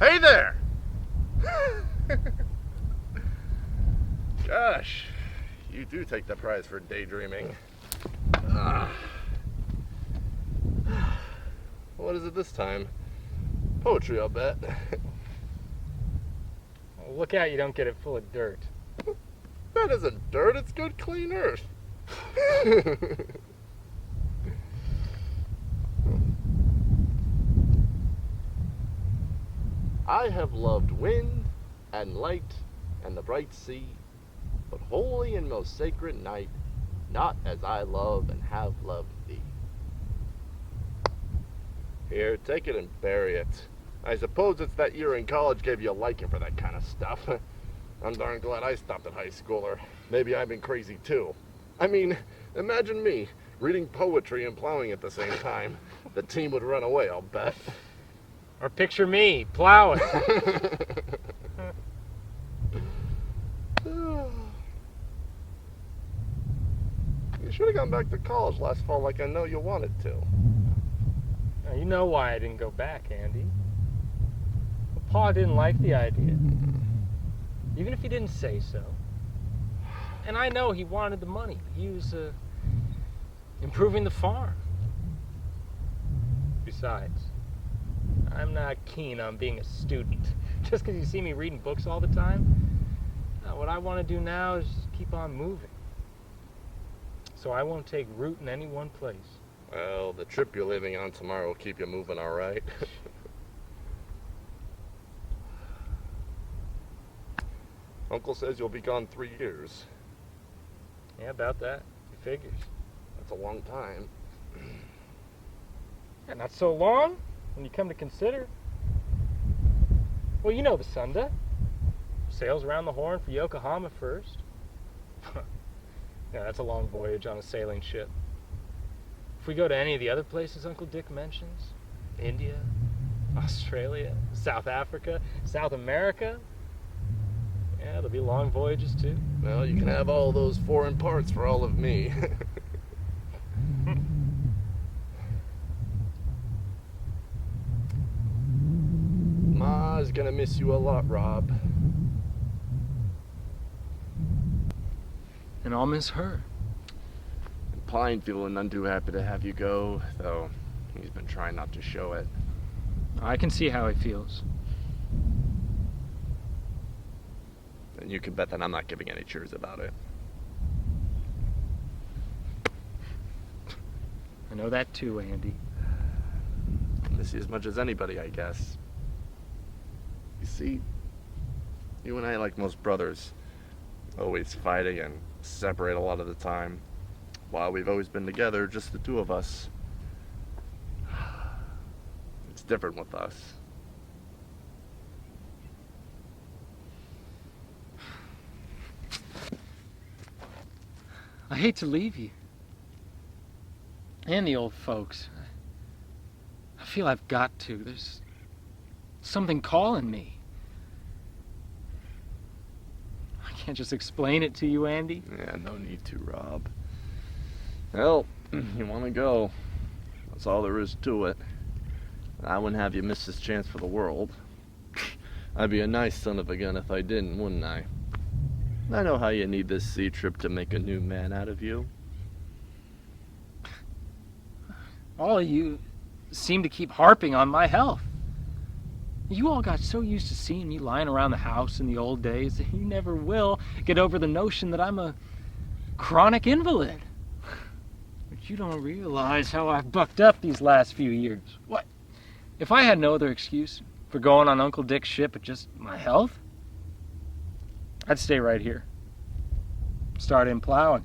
Hey there! Gosh, you do take the prize for daydreaming. What is it this time? Poetry, I'll bet. Well, look out you don't get it full of dirt. That isn't dirt, it's good, clean earth. I have loved wind and light and the bright sea, but holy and most sacred night, not as I love and have loved thee. Here, take it and bury it. I suppose it's that year in college gave you a liking for that kind of stuff. I'm darn glad I stopped at high school, or maybe I've been crazy too. I mean, imagine me reading poetry and plowing at the same time. The team would run away, I'll bet. Or picture me plowing. You should have gone back to college last fall like I know you wanted to. Now, you know why I didn't go back, Andy. Well, Pa didn't like the idea. Even if he didn't say so. And I know he wanted the money. He was improving the farm. Besides, I'm not keen on being a student. Just because you see me reading books all the time. What I want to do now is just keep on moving. So I won't take root in any one place. Well, the trip you're leaving on tomorrow will keep you moving, all right? Uncle says you'll be gone 3 years. Yeah, about that. He figures. That's a long time. Yeah, not so long when you come to consider. Well, you know the Sunda. Sails around the Horn for Yokohama first. Yeah, that's a long voyage on a sailing ship. If we go to any of the other places Uncle Dick mentions, India, Australia, South Africa, South America, yeah, there'll be long voyages too. Well, you can have all those foreign parts for all of me. Ma's gonna miss you a lot, Rob. And I'll miss her. And Pine feeling none too happy to have you go, though he's been trying not to show it. I can see how he feels. And you can bet that I'm not giving any cheers about it. I know that too, Andy. I miss you as much as anybody, I guess. You see, you and I, like most brothers, always fighting and separate a lot of the time. While we've always been together, just the two of us. It's different with us. I hate to leave you. And the old folks. I feel I've got to. There's something calling me. I can't just explain it to you, Andy. Yeah, no need to, Rob. Well, you want to go. That's all there is to it. I wouldn't have you miss this chance for the world. I'd be a nice son of a gun if I didn't, wouldn't I? I know how you need this sea trip to make a new man out of you. All of you seem to keep harping on my health. You all got so used to seeing me lying around the house in the old days that you never will get over the notion that I'm a chronic invalid. But you don't realize how I've bucked up these last few years. What? If I had no other excuse for going on Uncle Dick's ship but just my health, I'd stay right here. Start in plowing.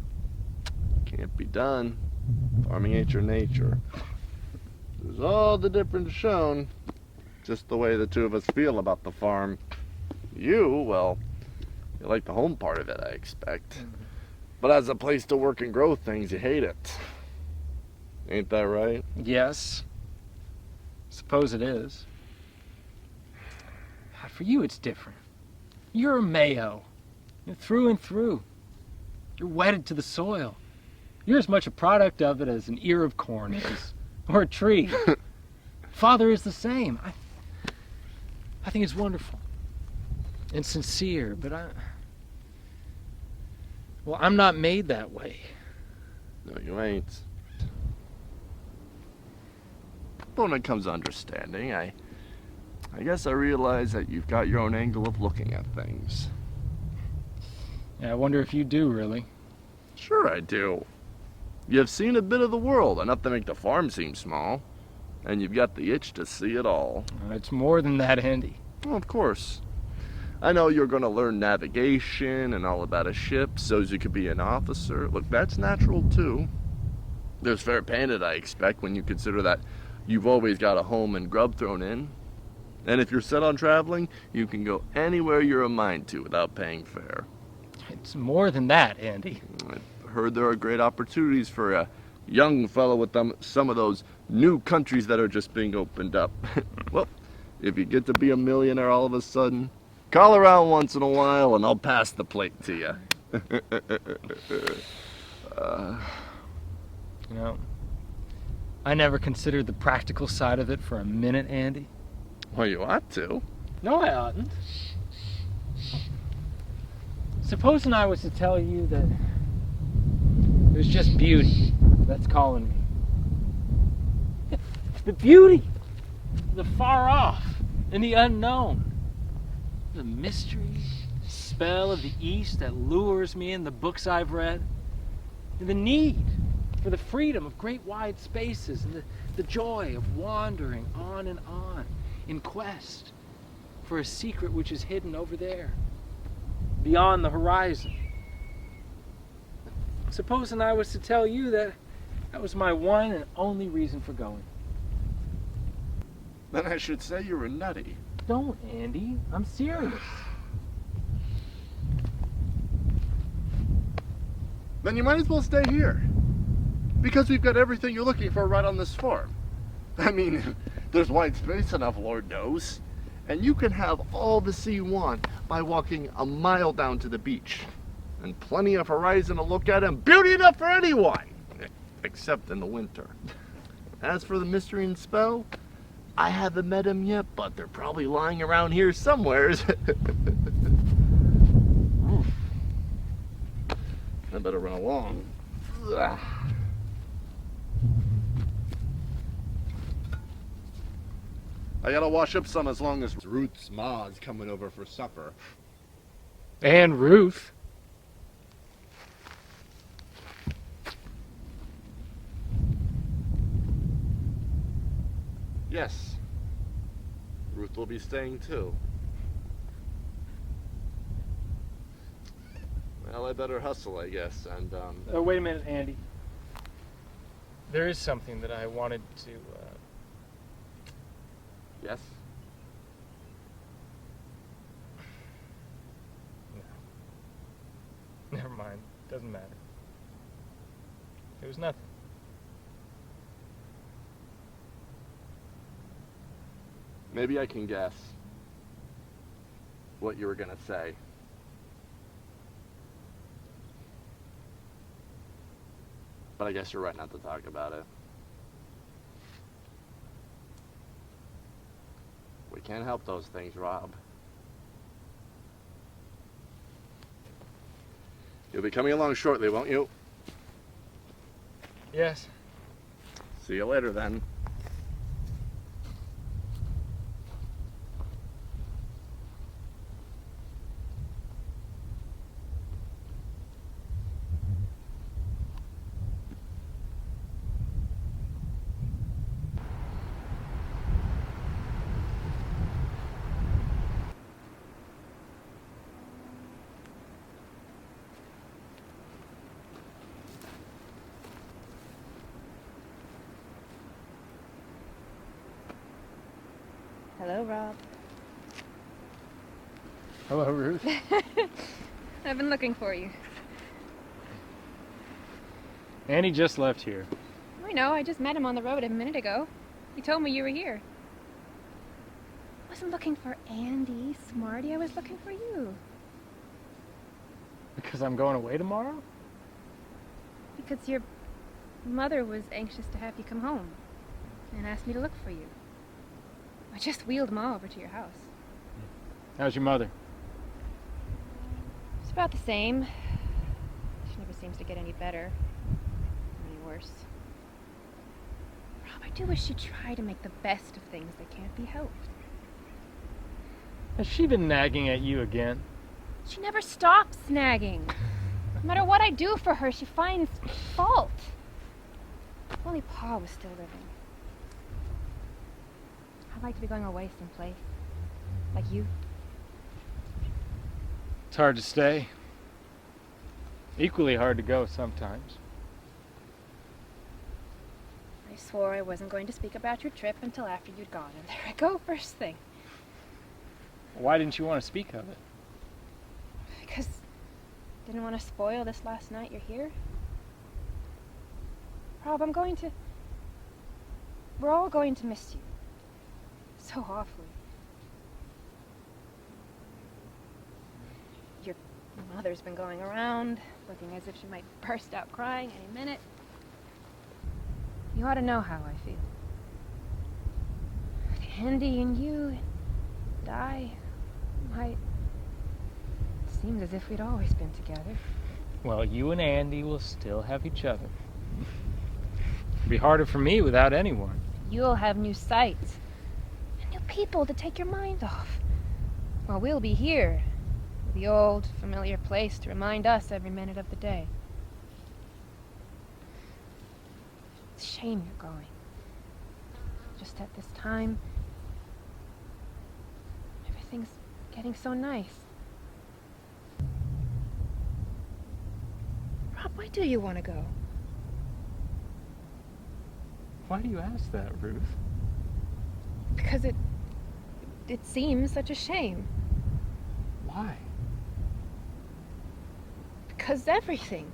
Can't be done. Farming ain't your nature. There's all the difference shown. Just the way the two of us feel about the farm. You, well, you like the home part of it, I expect. But as a place to work and grow things, you hate it. Ain't that right? Yes. Suppose it is. God, for you it's different. You're a Mayo. You're through and through. You're wedded to the soil. You're as much a product of it as an ear of corn is. Or a tree. Father is the same. I think it's wonderful. And sincere, but I'm not made that way. No, you ain't. But when it comes to understanding, I guess I realize that you've got your own angle of looking at things. Yeah, I wonder if you do, really. Sure I do. You've seen a bit of the world, enough to make the farm seem small. And you've got the itch to see it all. It's more than that, Andy. Well, of course. I know you're going to learn navigation and all about a ship so as you could be an officer. Look, that's natural too. There's fair payment, I expect, when you consider that you've always got a home and grub thrown in. And if you're set on traveling, you can go anywhere you're a mind to without paying fare. It's more than that, Andy. I've heard there are great opportunities for a young fellow with some of those new countries that are just being opened up. Well, if you get to be a millionaire all of a sudden, call around once in a while and I'll pass the plate to you. You know, I never considered the practical side of it for a minute, Andy. Well, you ought to. No, I oughtn't. Supposing I was to tell you that it was just beauty that's calling me. The beauty, the far off, and the unknown. The mystery, spell of the East that lures me in the books I've read. And the need for the freedom of great wide spaces and the joy of wandering on and on in quest for a secret which is hidden over there, beyond the horizon. Supposing I was to tell you that was my one and only reason for going. Then I should say you were nutty. Don't, Andy. I'm serious. Then you might as well stay here. Because we've got everything you're looking for right on this farm. I mean, there's wide space enough, Lord knows. And you can have all the sea you want by walking a mile down to the beach. And plenty of horizon to look at and beauty enough for anyone. Except in the winter. As for the mystery and spell, I haven't met them yet, but they're probably lying around here somewheres. I better run along. Ugh. I gotta wash up some as long as Ruth's ma's coming over for supper. And Ruth. Yes. Ruth will be staying too. Well, I better hustle, I guess, and, Oh, wait a minute, Andy. There is something that I wanted to, Yes? No. Never mind. Doesn't matter. It was nothing. Maybe I can guess what you were gonna say. But I guess you're right not to talk about it. We can't help those things, Rob. You'll be coming along shortly, won't you? Yes. See you later, then. Hello, Rob. Hello, Ruth. I've been looking for you. Andy just left here. I know, I just met him on the road a minute ago. He told me you were here. I wasn't looking for Andy, smarty. I was looking for you. Because I'm going away tomorrow? Because your mother was anxious to have you come home and asked me to look for you. I just wheeled Ma over to your house. How's your mother? It's about the same. She never seems to get any better. Any worse. Rob, I do wish you'd try to make the best of things that can't be helped. Has she been nagging at you again? She never stops nagging. No matter what I do for her, she finds fault. If only Pa was still living. I'd like to be going away someplace. Like you. It's hard to stay. Equally hard to go sometimes. I swore I wasn't going to speak about your trip until after you'd gone, and there I go first thing. Why didn't you want to speak of it? Because I didn't want to spoil this last night you're here. Rob, we're all going to miss you. So awfully. Your mother's been going around, looking as if she might burst out crying any minute. You ought to know how I feel. With Andy and you and I, it seems as if we'd always been together. Well, you and Andy will still have each other. It'd be harder for me without anyone. You'll have new sights. People to take your mind off. Well, we'll be here, the old, familiar place to remind us every minute of the day. It's a shame you're going. Just at this time, everything's getting so nice. Rob, why do you want to go? Why do you ask that, Ruth? Because it seems such a shame. Why? Because everything.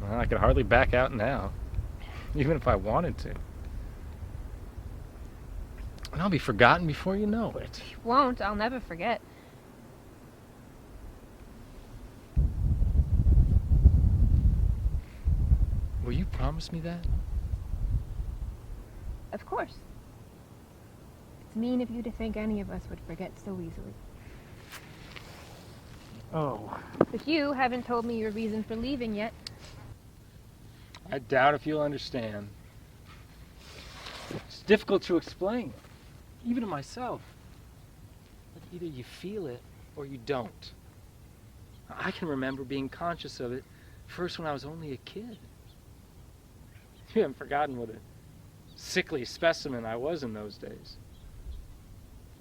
Well, I could hardly back out now, even if I wanted to. And I'll be forgotten before you know it. You won't. I'll never forget. Will you promise me that? Of course. It's mean of you to think any of us would forget so easily. Oh. But you haven't told me your reason for leaving yet. I doubt if you'll understand. It's difficult to explain, even to myself. But either you feel it or you don't. I can remember being conscious of it first when I was only a kid. You haven't forgotten what a sickly specimen I was in those days.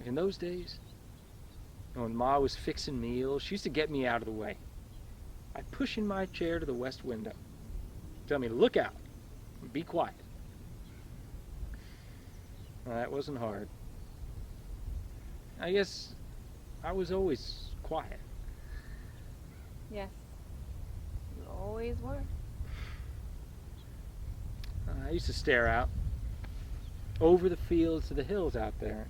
In those days, when Ma was fixing meals, she used to get me out of the way. I'd push in my chair to the west window, tell me to look out and be quiet. Well, that wasn't hard. I guess I was always quiet. Yes. always were. I used to stare out over the fields to the hills out there.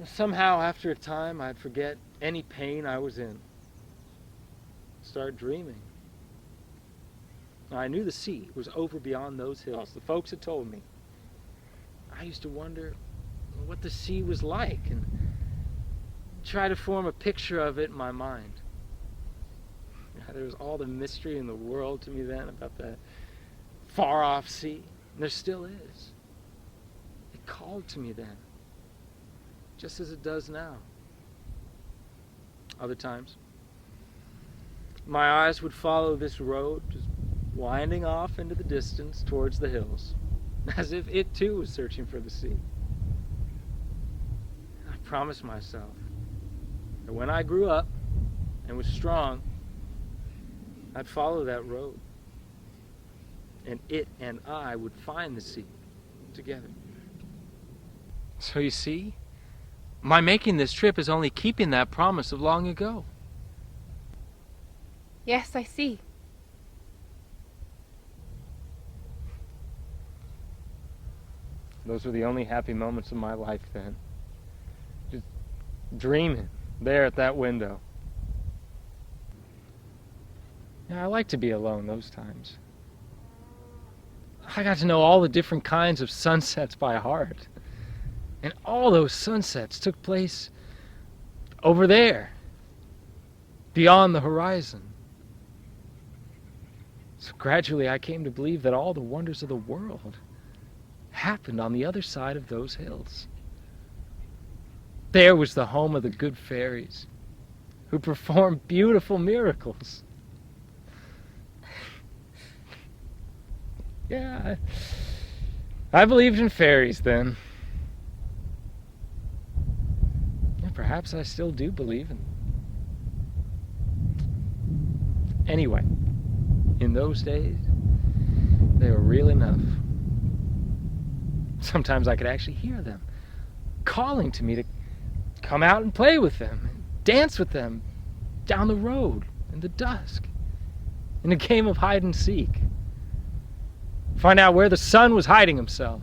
Somehow, after a time, I'd forget any pain I was in. Start dreaming. I knew the sea was over beyond those hills. The folks had told me. I used to wonder what the sea was like and try to form a picture of it in my mind. There was all the mystery in the world to me then about that far-off sea. And there still is. It called to me then, just as it does now. Other times, my eyes would follow this road, just winding off into the distance towards the hills, as if it too was searching for the sea. I promised myself that when I grew up and was strong, I'd follow that road, and it and I would find the sea together. So you see, my making this trip is only keeping that promise of long ago. Yes, I see. Those were the only happy moments of my life then. Just dreaming there at that window. Yeah, I like to be alone those times. I got to know all the different kinds of sunsets by heart. And all those sunsets took place over there, beyond the horizon. So gradually I came to believe that all the wonders of the world happened on the other side of those hills. There was the home of the good fairies, who performed beautiful miracles. Yeah, I believed in fairies then. Yeah, perhaps I still do believe in them. Anyway, in those days, they were real enough. Sometimes I could actually hear them calling to me to come out and play with them, and dance with them down the road in the dusk, in a game of hide and seek. Find out where the sun was hiding himself.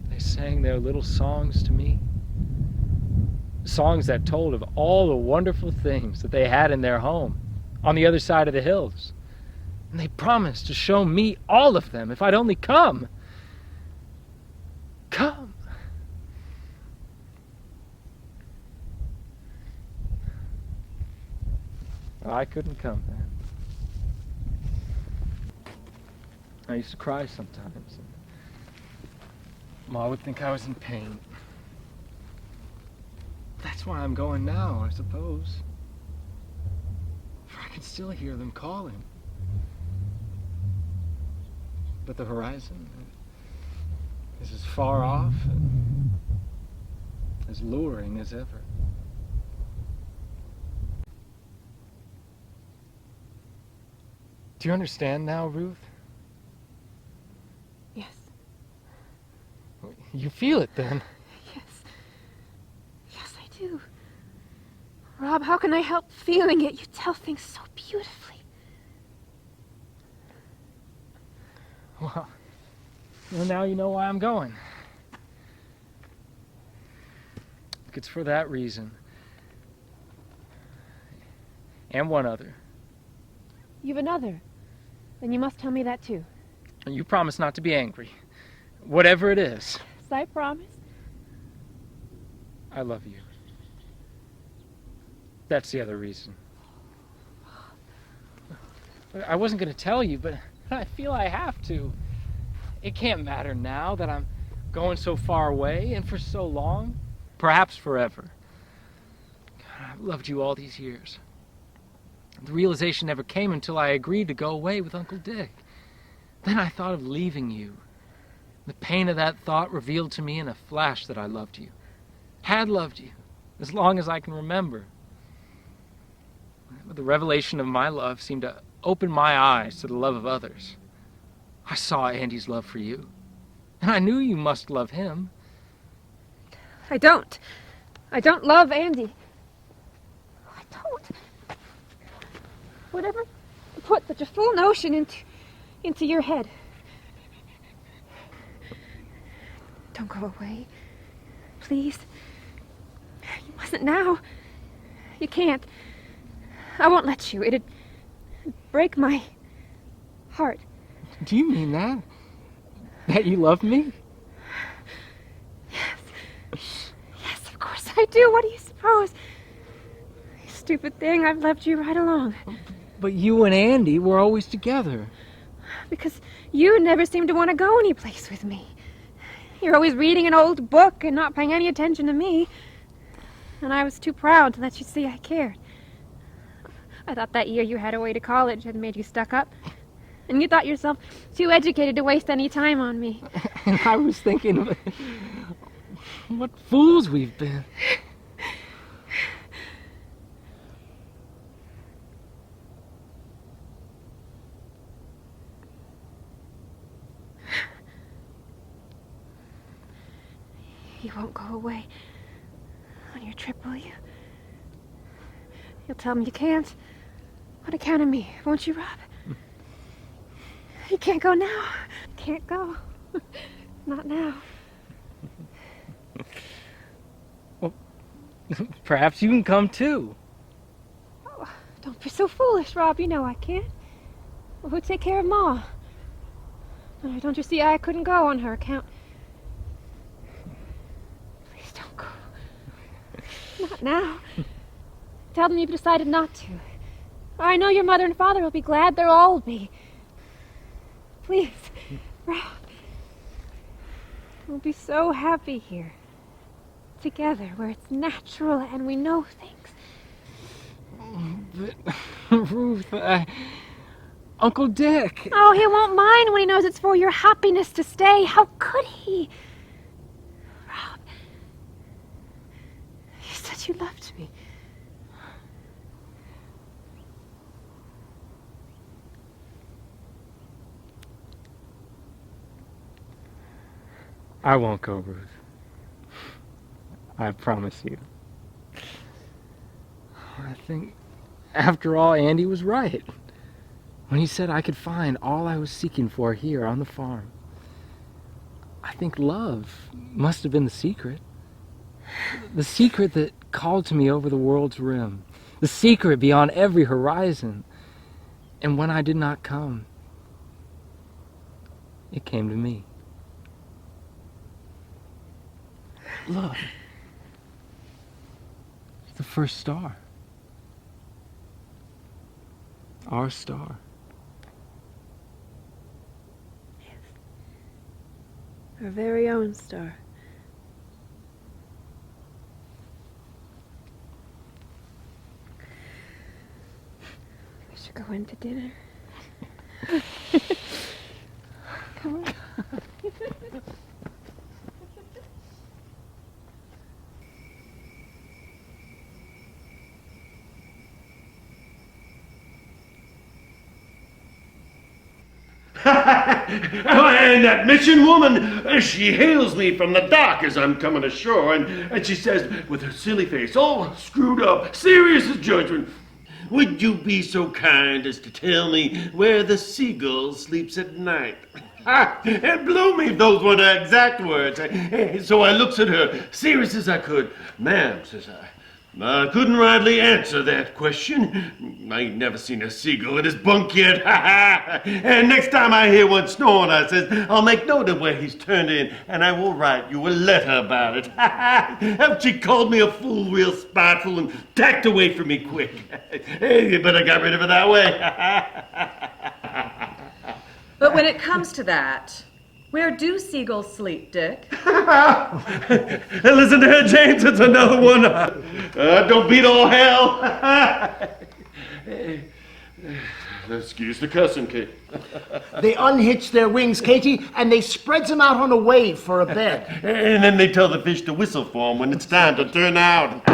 They sang their little songs to me. Songs that told of all the wonderful things that they had in their home on the other side of the hills. And they promised to show me all of them if I'd only come. Come. Well, I couldn't come then. I used to cry sometimes. Ma would think I was in pain. That's why I'm going now, I suppose. For I can still hear them calling. But the horizon is as far off and as luring as ever. Do you understand now, Ruth? Yes. You feel it then? Yes. Yes, I do. Rob, how can I help feeling it? You tell things so beautifully. Well, now you know why I'm going. Look, it's for that reason. And one other. You've another. Then you must tell me that too. And you promise not to be angry. Whatever it is. Yes, I promise. I love you. That's the other reason. I wasn't going to tell you, but I feel I have to. It can't matter now that I'm going so far away and for so long. Perhaps forever. God, I've loved you all these years. The realization never came until I agreed to go away with Uncle Dick. Then I thought of leaving you. The pain of that thought revealed to me in a flash that I loved you. Had loved you, as long as I can remember. But the revelation of my love seemed to open my eyes to the love of others. I saw Andy's love for you, and I knew you must love him. I don't. I don't love Andy. I don't. Whatever put such a full notion into your head? Don't go away. Please. You mustn't now. You can't. I won't let you. It'd break my heart. Do you mean that? That you love me? Yes. Yes, of course I do. What do you suppose? You stupid thing, I've loved you right along. But you and Andy were always together. Because you never seemed to want to go anyplace with me. You're always reading an old book and not paying any attention to me. And I was too proud to let you see I cared. I thought that year you had away to college had made you stuck up. And you thought yourself too educated to waste any time on me. And I was thinking, what fools we've been. You won't go away on your trip, will you? You'll tell me you can't. On account of me, won't you, Rob? You can't go now. Can't go. Not now. Well, perhaps you can come too. Oh, don't be so foolish, Rob. You know I can't. Well, who'd take care of Ma? Oh, don't you see I couldn't go on her account? Please don't go. Not now. Tell them you've decided not to. I know your mother and father will be glad. They'll all be. Please, Rob. We'll be so happy here. Together, where it's natural and we know things. But, Ruth, Uncle Dick. Oh, he won't mind when he knows it's for your happiness to stay. How could he? Rob, you said you loved me. I won't go, Ruth. I promise you. I think, after all, Andy was right when he said I could find all I was seeking for here on the farm. I think love must have been the secret. The secret that called to me over the world's rim. The secret beyond every horizon. And when I did not come, it came to me. Look. The first star. Our star. Yes. Our very own star. We should go in to dinner. Come on. And that mission woman, she hails me from the dock as I'm coming ashore, and she says, with her silly face all screwed up, serious as judgment, "Would you be so kind as to tell me where the seagull sleeps at night?" It blew me, those were the exact words. So I looks at her, serious as I could. "Ma'am," says I couldn't rightly answer that question. I ain't never seen a seagull in his bunk yet. And next time I hear one snoring, I says, I'll make note of where he's turned in, and I will write you a letter about it. And she called me a fool, real spiteful, and tacked away from me quick. But I got rid of it that way. But when it comes to that, where do seagulls sleep, Dick? Listen to her, James. It's another one. Don't beat all hell. Excuse the cussing, Kate. They unhitch their wings, Katie, and they spreads them out on a wave for a bed. And then they tell the fish to whistle for them when it's time to turn out.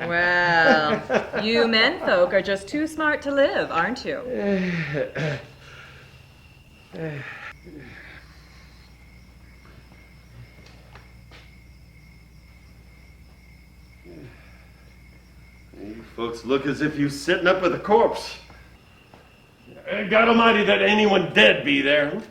Well, you menfolk are just too smart to live, aren't you? You Folks look as if you sitting up with a corpse. God almighty, that anyone dead be there.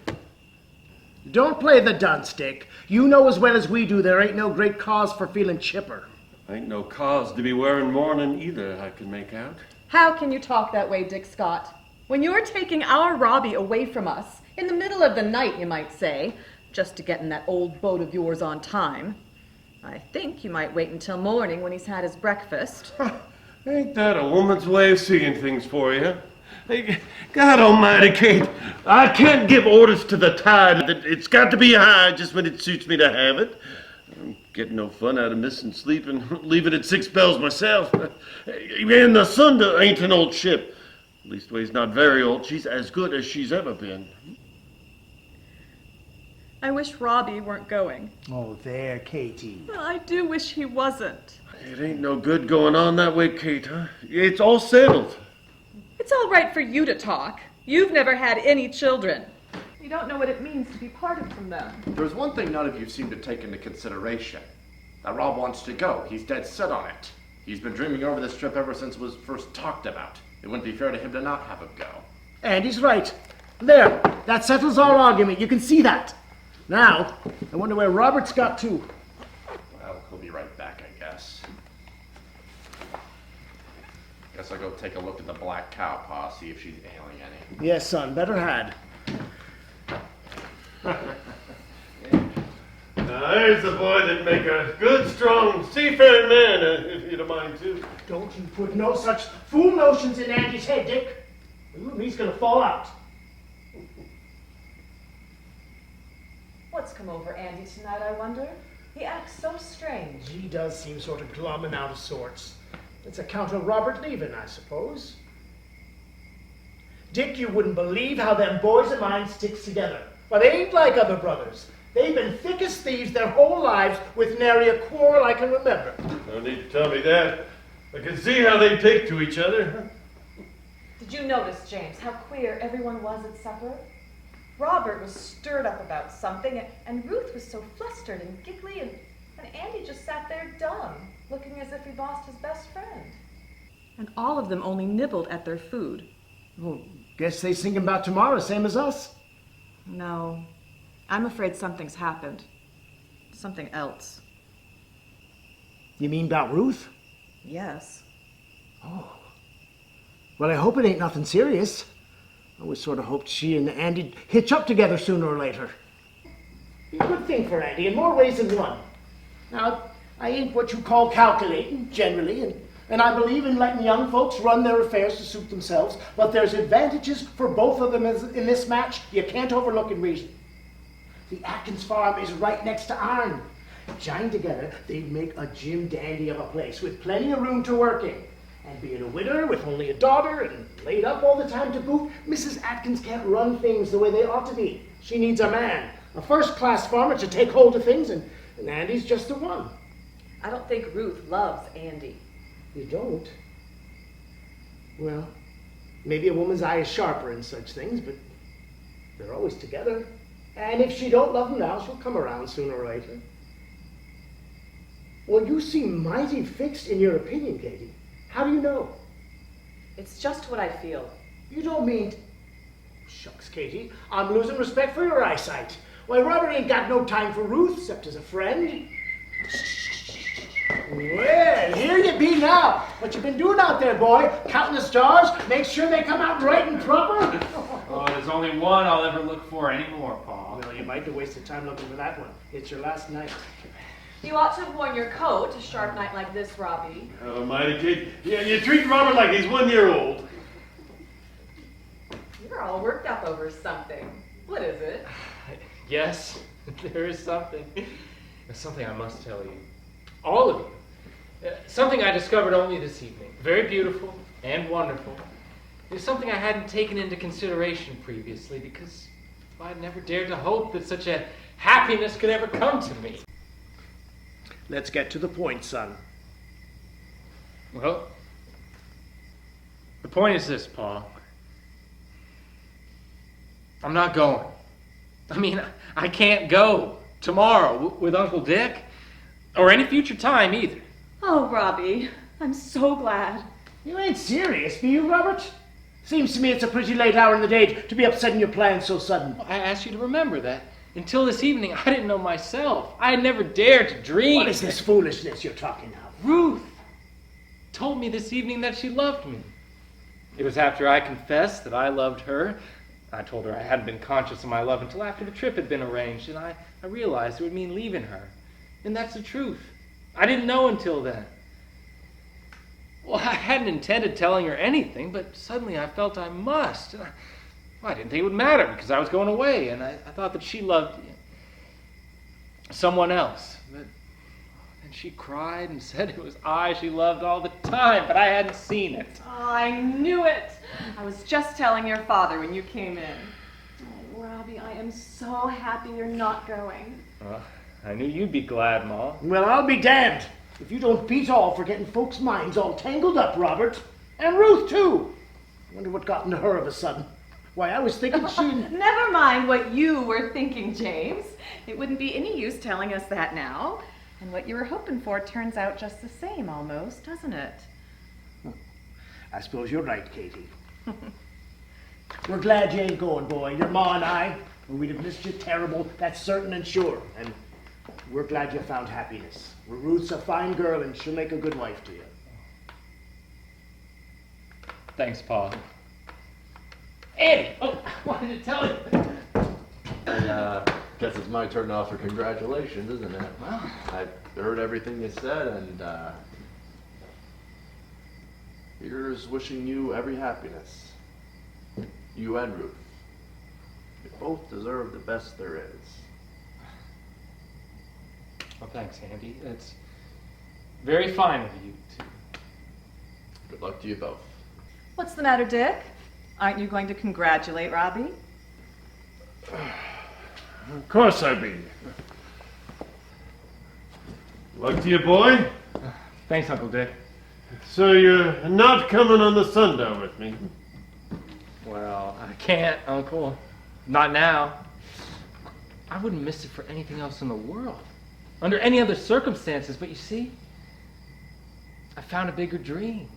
Don't play the dunce, Dick. You know as well as we do there ain't no great cause for feeling chipper. Ain't no cause to be wearing mourning either, I can make out. How can you talk that way, Dick Scott? When you're taking our Robbie away from us, in the middle of the night, you might say, just to get in that old boat of yours on time. I think you might wait until morning when he's had his breakfast. Ain't that a woman's way of seeing things for you? Hey, God almighty, Kate, I can't give orders to the tide that it's got to be high just when it suits me to have it. I'm getting no fun out of missing sleep and leaving at 6 bells myself. And the Sunda ain't an old ship. Leastways, not very old. She's as good as she's ever been. I wish Robbie weren't going. Oh, there, Katie. Well, I do wish he wasn't. It ain't no good going on that way, Kate, huh? It's all settled. It's all right for you to talk. You've never had any children. You don't know what it means to be parted from them. There's one thing none of you seem to take into consideration. That Rob wants to go. He's dead set on it. He's been dreaming over this trip ever since it was first talked about. It wouldn't be fair to him to not have him go. And he's right. There, that settles our argument. You can see that. Now, I wonder where Robert's got to. Well, he'll be right back, I guess. Guess I'll go take a look at the black cow paw, see if she's ailing any. Yes, son, better had. Now, there's the boy that'd make a good, strong, seafaring man, if you don't mind, too. Don't you put no such fool notions in Andy's head, Dick. You and me's gonna fall out. What's come over Andy tonight, I wonder? He acts so strange. He does seem sort of glum and out of sorts. It's account of Robert leaving, I suppose. Dick, you wouldn't believe how them boys of mine sticks together. But they ain't like other brothers. They've been thick as thieves their whole lives with nary a quarrel I can remember. No need to tell me that. I can see how they take to each other. Did you notice, James, how queer everyone was at supper? Robert was stirred up about something, and Ruth was so flustered and giggly, and Andy just sat there dumb, looking as if he'd lost his best friend. And all of them only nibbled at their food. Well, guess they thinking about tomorrow, same as us. No, I'm afraid something's happened. Something else. You mean about Ruth? Yes. Oh. Well, I hope it ain't nothing serious. I always sort of hoped she and Andy'd hitch up together sooner or later. Be a good thing for Andy in more ways than one. Now, I ain't what you call calculating, generally, and I believe in letting young folks run their affairs to suit themselves, but there's advantages for both of them in this match you can't overlook in reason. The Atkins farm is right next to ourn. Joined together, they'd make a jim dandy of a place with plenty of room to work in. And being a widower with only a daughter and laid up all the time to boot, Mrs. Atkins can't run things the way they ought to be. She needs a man, a first-class farmer to take hold of things, and Andy's just the one. I don't think Ruth loves Andy. You don't? Well, maybe a woman's eye is sharper in such things, but they're always together. And if she don't love him now, she'll come around sooner or later. Well, you seem mighty fixed in your opinion, Katie. How do you know? It's just what I feel. You don't mean... Shucks, Katie, I'm losing respect for your eyesight. Why, Robert ain't got no time for Ruth, except as a friend. Well, here you be now. What you been doing out there, boy? Counting the stars? Make sure they come out right and proper? Oh, there's only one I'll ever look for anymore, Pa. Well, you might have wasted time looking for that one. It's your last night. You ought to have worn your coat a sharp night like this, Robbie. Oh, mighty Kate. Yeah, you treat Robert like he's 1 year old. You're all worked up over something. What is it? Yes, there is something. There's something I must tell you. All of you. Something I discovered only this evening. Very beautiful and wonderful. It's something I hadn't taken into consideration previously because I'd never dared to hope that such a happiness could ever come to me. Let's get to the point, son. Well, the point is this, Pa. I'm not going. I mean, I can't go tomorrow with Uncle Dick, or any future time either. Oh, Robbie, I'm so glad. You ain't serious, be you, Robert? Seems to me it's a pretty late hour in the day to be upsetting your plans so sudden. I asked you to remember that. Until this evening, I didn't know myself. I had never dared to dream. What is this foolishness you're talking of? Ruth told me this evening that she loved me. It was after I confessed that I loved her. I told her I hadn't been conscious of my love until after the trip had been arranged, and I realized it would mean leaving her. And that's the truth. I didn't know until then. Well, I hadn't intended telling her anything, but suddenly I felt I must. And I didn't think it would matter because I was going away, and I thought that she loved someone else. And she cried and said it was I she loved all the time, but I hadn't seen it. Oh, I knew it. I was just telling your father when you came in. Oh, Robbie, I am so happy you're not going. Well, I knew you'd be glad, Ma. Well, I'll be damned if you don't beat all for getting folks' minds all tangled up, Robert. And Ruth, too. Wonder what got into her of a sudden. Why, I was thinking she... Never mind what you were thinking, James. It wouldn't be any use telling us that now. And what you were hoping for turns out just the same, almost, doesn't it? I suppose you're right, Katie. We're glad you ain't going, boy. Your ma and I, we'd have missed you terrible, that's certain and sure. And we're glad you found happiness. Well, Ruth's a fine girl, and she'll make a good wife to you. Thanks, Pa. Eddie! Oh, I wanted to tell you. Guess it's my turn to offer congratulations, isn't it? Well, I've heard everything you said, and Peter's wishing you every happiness. You and Ruth. You both deserve the best there is. well, thanks, Andy. It's very fine of you to... Good luck to you both. What's the matter, Dick? Aren't you going to congratulate Robbie? Of course I be. Luck to you, boy. Thanks, Uncle Dick. So you're not coming on the sundown with me? Well, I can't, Uncle. Not now. I wouldn't miss it for anything else in the world. Under any other circumstances, but you see, I found a bigger dream.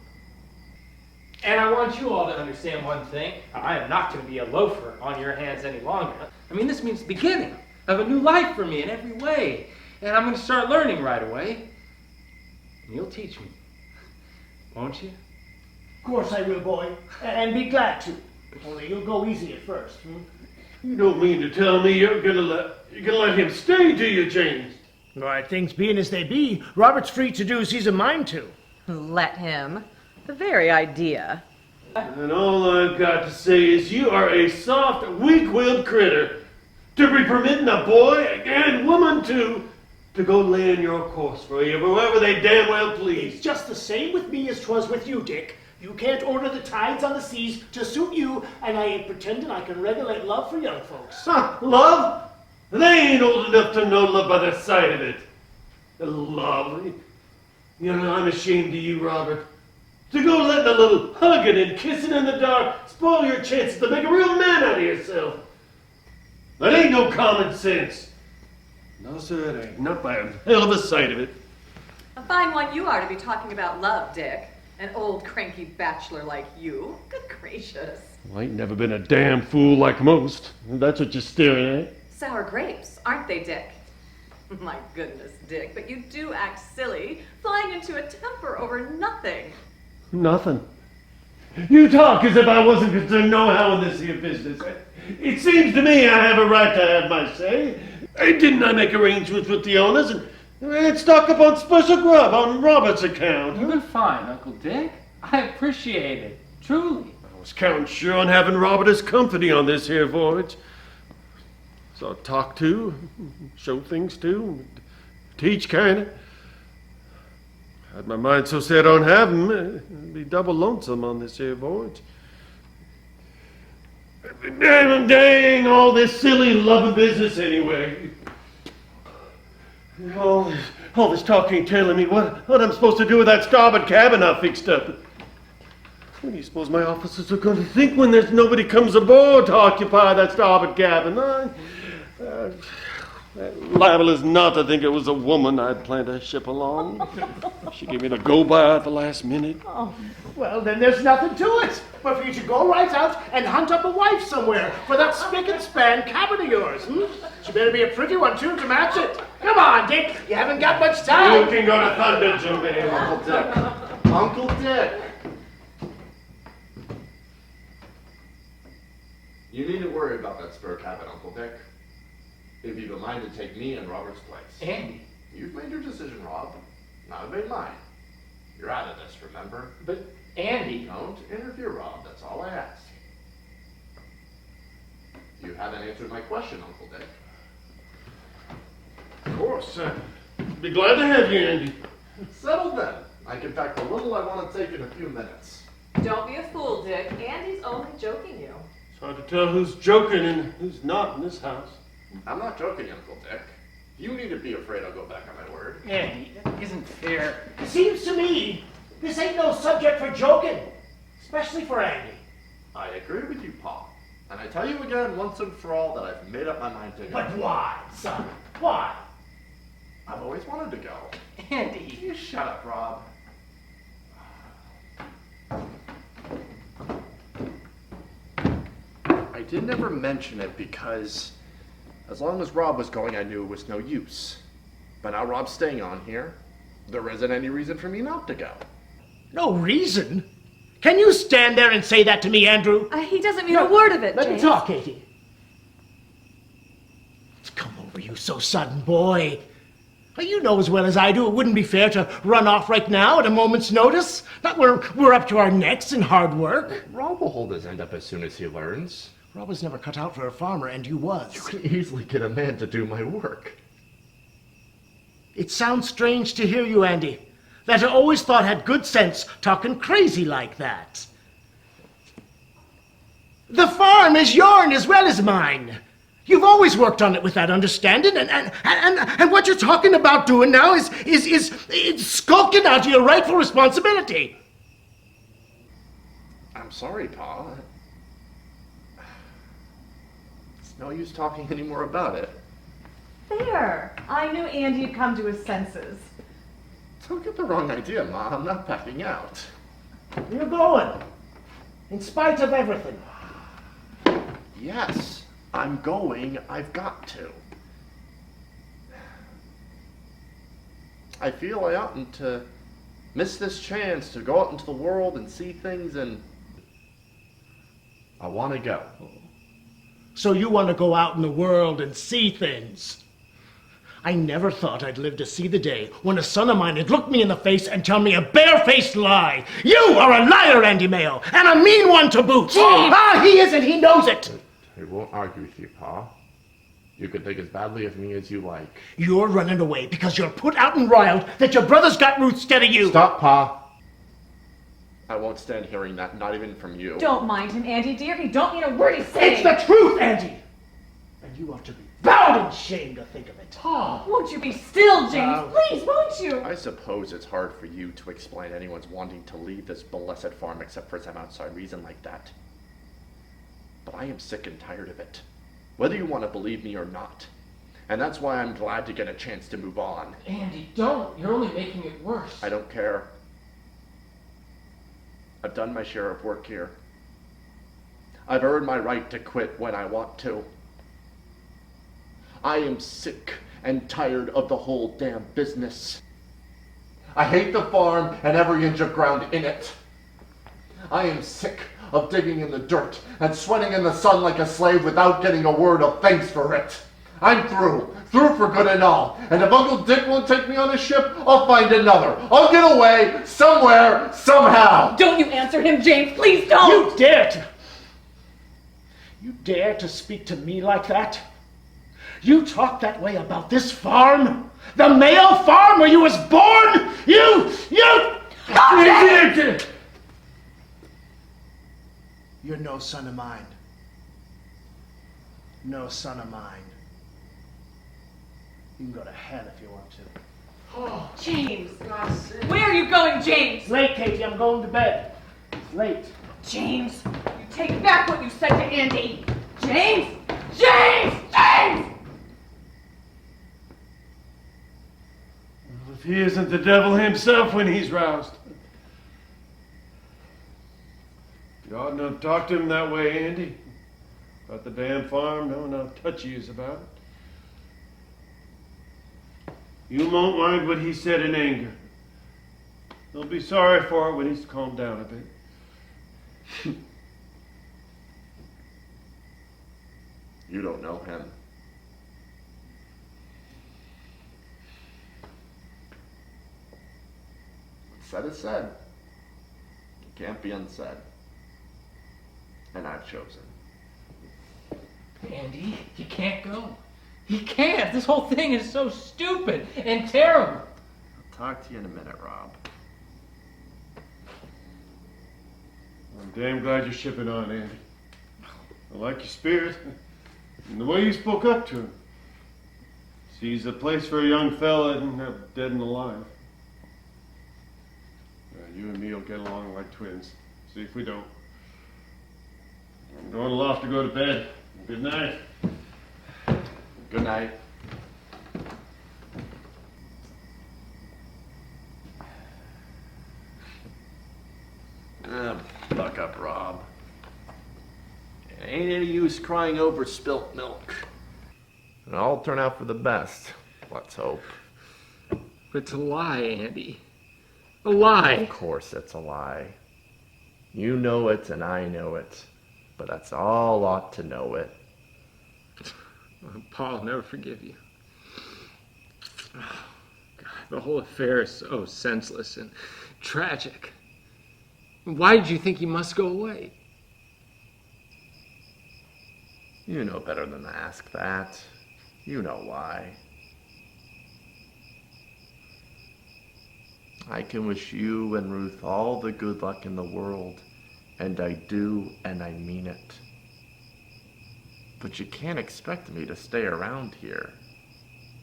And I want you all to understand one thing. I am not going to be a loafer on your hands any longer. I mean, this means the beginning of a new life for me in every way. And I'm going to start learning right away. And you'll teach me. Won't you? Of course I will, boy. And be glad to. Only you'll go easy at first. You don't mean to tell me you're gonna let him stay, do you, James? Right, things being as they be, Robert's free to do as he's a mind to. Let him. The very idea. And all I've got to say is you are a soft, weak-willed critter to be permitting a boy and woman to go lay in your course for you, wherever they damn well please. It's just the same with me as 'twas with you, Dick. You can't order the tides on the seas to suit you, and I ain't pretending I can regulate love for young folks. Huh, love? They ain't old enough to know love by the sight of it. Love? You know, I'm ashamed of you, Robert. To go letting a little hugging and kissing in the dark spoil your chances to make a real man out of yourself. That ain't no common sense. No, sir, it ain't. Not by a hell of a sight of it. A fine one you are to be talking about love, Dick. An old cranky bachelor like you. Good gracious. Well, I ain't never been a damn fool like most. That's what you're staring at. Sour grapes, aren't they, Dick? My goodness, Dick, but you do act silly, flying into a temper over nothing. Nothing. You talk as if I wasn't concerned no how in this here business. It seems to me I have a right to have my say. Didn't I make arrangements with the owners and stock up on special grub on Robert's account? You've been fine, Uncle Dick. I appreciate it. Truly. I was counting sure on having Robert as company on this here voyage. So talk to, show things to, teach kinda. Had my mind so set on having him, it'd be double lonesome on this here voyage. Dang all this silly loving business anyway. All this talk ain't telling me what I'm supposed to do with that starboard cabin I fixed up. What do you suppose my officers are going to think when there's nobody comes aboard to occupy that starboard cabin? Liable as not to think it was a woman I'd planned to ship along. She gave me the go-by at the last minute. Oh, Well, then there's nothing to it but for you to go right out and hunt up a wife somewhere for that spick and span cabin of yours. She better be a pretty one, too, to match it. Come on, Dick. You haven't got much time. You can go to thunder, Jimmy. Uncle Dick. Uncle Dick. You needn't worry about that spare cabin, Uncle Dick. If you've a mind to take me in Robert's place. Andy. You've made your decision, Rob. Now I've made mine. You're out of this, remember? But, Andy. Don't interfere, Rob. That's all I ask. You haven't answered my question, Uncle Dick. Of course. Be glad to have you, Andy. Settled then. I can pack the little I want to take in a few minutes. Don't be a fool, Dick. Andy's only joking you. It's hard to tell who's joking and who's not in this house. I'm not joking, Uncle Dick. You need to be afraid I'll go back on my word. Andy, that isn't fair. Seems to me this ain't no subject for joking, especially for Andy. I agree with you, Pa. And I tell you again, once and for all, that I've made up my mind to go. But why, son? Why? I've always wanted to go. Andy. You shut up, Rob. I didn't ever mention it because as long as Rob was going, I knew it was no use. But now Rob's staying on here. There isn't any reason for me not to go. No reason? Can you stand there and say that to me, Andrew? He doesn't mean a word of it, Let James. me talk, Katie. It's come over you so sudden, boy. Well, you know as well as I do it wouldn't be fair to run off right now at a moment's notice. Not we're up to our necks in hard work. Rob will hold his end up as soon as he learns. Rob was never cut out for a farmer, and you was. You can easily get a man to do my work. It sounds strange to hear you, Andy. That I always thought had good sense talking crazy like that. The farm is yourn as well as mine. You've always worked on it with that understanding, and what you're talking about doing now is skulking out of your rightful responsibility. I'm sorry, Pa. It's no use talking anymore about it. There. I knew Andy'd come to his senses. Don't get the wrong idea, Ma. I'm not backing out. You're going, in spite of everything. Yes, I'm going. I've got to. I feel I oughtn't to miss this chance to go out into the world and see things, and I want to go. So you want to go out in the world and see things. I never thought I'd live to see the day when a son of mine would look me in the face and tell me a barefaced lie. You are a liar, Andy Mayo, and a mean one to boot. He is, and he knows it. I won't argue with you, Pa. You can think as badly of me as you like. You're running away because you're put out and riled that your brother's got Ruth instead of you. Stop, Pa. I won't stand hearing that, not even from you. Don't mind him, Andy, dear. He don't mean a word he's saying. It's the truth, Andy. And you ought to be proud and ashamed to think of it. Won't you be still, James? Please, won't you? I suppose it's hard for you to explain anyone's wanting to leave this blessed farm except for some outside reason like that. But I am sick and tired of it, whether you want to believe me or not. And that's why I'm glad to get a chance to move on. Andy, don't. You're only making it worse. I don't care. I've done my share of work here. I've earned my right to quit when I want to. I am sick and tired of the whole damn business. I hate the farm and every inch of ground in it. I am sick of digging in the dirt and sweating in the sun like a slave without getting a word of thanks for it. I'm through for good and all. And if Uncle Dick won't take me on a ship, I'll find another. I'll get away somewhere, somehow. Don't you answer him, James. Please don't. You dare to speak to me like that? You talk that way about this farm? The Mayo farm where you was born? You're no son of mine. No son of mine. You can go to hell if you want to. Oh, James. Where are you going, James? It's late, Katie. I'm going to bed. It's late. James, you take back what you said to Andy. James! James! James! If he isn't the devil himself when he's roused. You oughtn't to have talked to him that way, Andy. About the damn farm, knowing how touchy he is about it. You won't mind what he said in anger. He'll be sorry for it when he's calmed down a bit. You don't know him. What's said is said. It can't be unsaid. And I've chosen. Andy, you can't go. You can't. This whole thing is so stupid and terrible. I'll talk to you in a minute, Rob. I'm damn glad you're shipping on, Andy. I like your spirit and the way you spoke up to him. Sees a place for a young fella and have dead and alive. You and me will get along like twins. See if we don't. I'm going aloft to go to bed. Good night. Good night. Buck up, Rob. It ain't any use crying over spilt milk. It'll all turn out for the best. Let's hope. But it's a lie, Andy. A lie. Of course it's a lie. You know it and I know it. But that's all ought to know it. Paul will never forgive you. Oh, God, the whole affair is so senseless and tragic. Why did you think he must go away? You know better than to ask that. You know why. I can wish you and Ruth all the good luck in the world, and I do, and I mean it. But you can't expect me to stay around here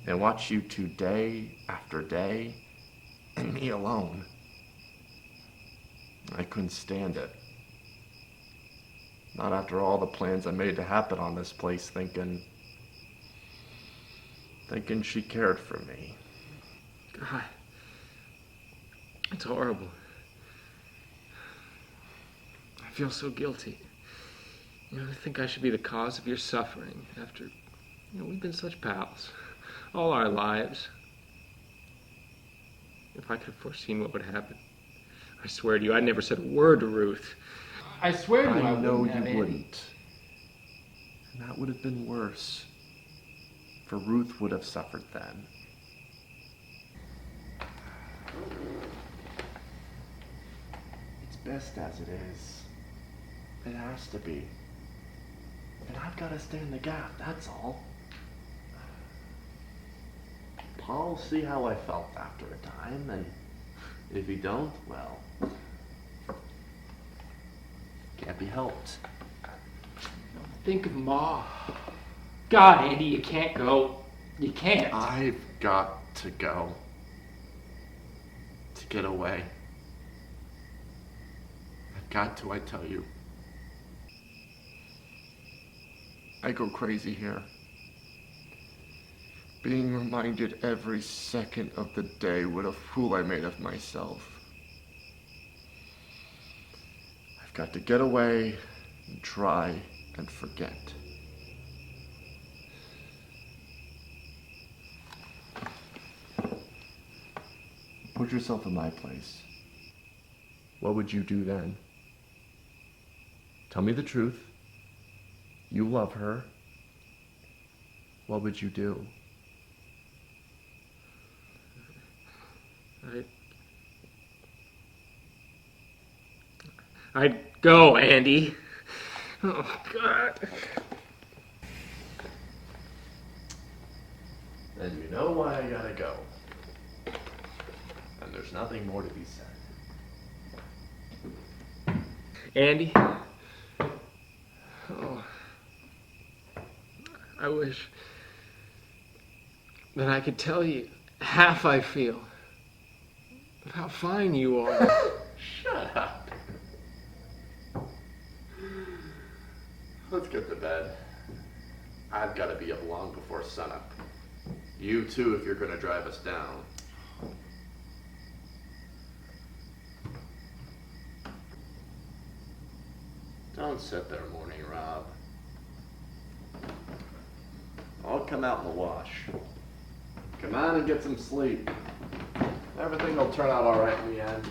and watch you two day after day, and me alone. I couldn't stand it. Not after all the plans I made to happen on this place, thinking she cared for me. God, it's horrible. I feel so guilty. I think I should be the cause of your suffering after, we've been such pals all our lives. If I could have foreseen what would happen, I swear to you, I never said a word to Ruth. I swear to you, I know wouldn't have you any. wouldn't. And that would have been worse. For Ruth would have suffered then. It's best as it is. It has to be. And I've got to stay in the gap, that's all. Paul'll see how I felt after a time, and if he don't, well, can't be helped. Think of Ma. God, Andy, you can't go. You can't. I've got to go. To get away. I've got to, I tell you. I go crazy here. Being reminded every second of the day what a fool I made of myself. I've got to get away and try and forget. Put yourself in my place. What would you do then? Tell me the truth. You love her. What would you do? I'd go, Andy. Oh, God. Then you know why I gotta go. And there's nothing more to be said. Andy? Oh. I wish that I could tell you half I feel. How fine you are. Shut up. Let's get to bed. I've got to be up long before sunup. You too, if you're going to drive us down. Don't sit there, Morning Rob. I'll come out in the wash. Come on and get some sleep. Everything will turn out all right in the end.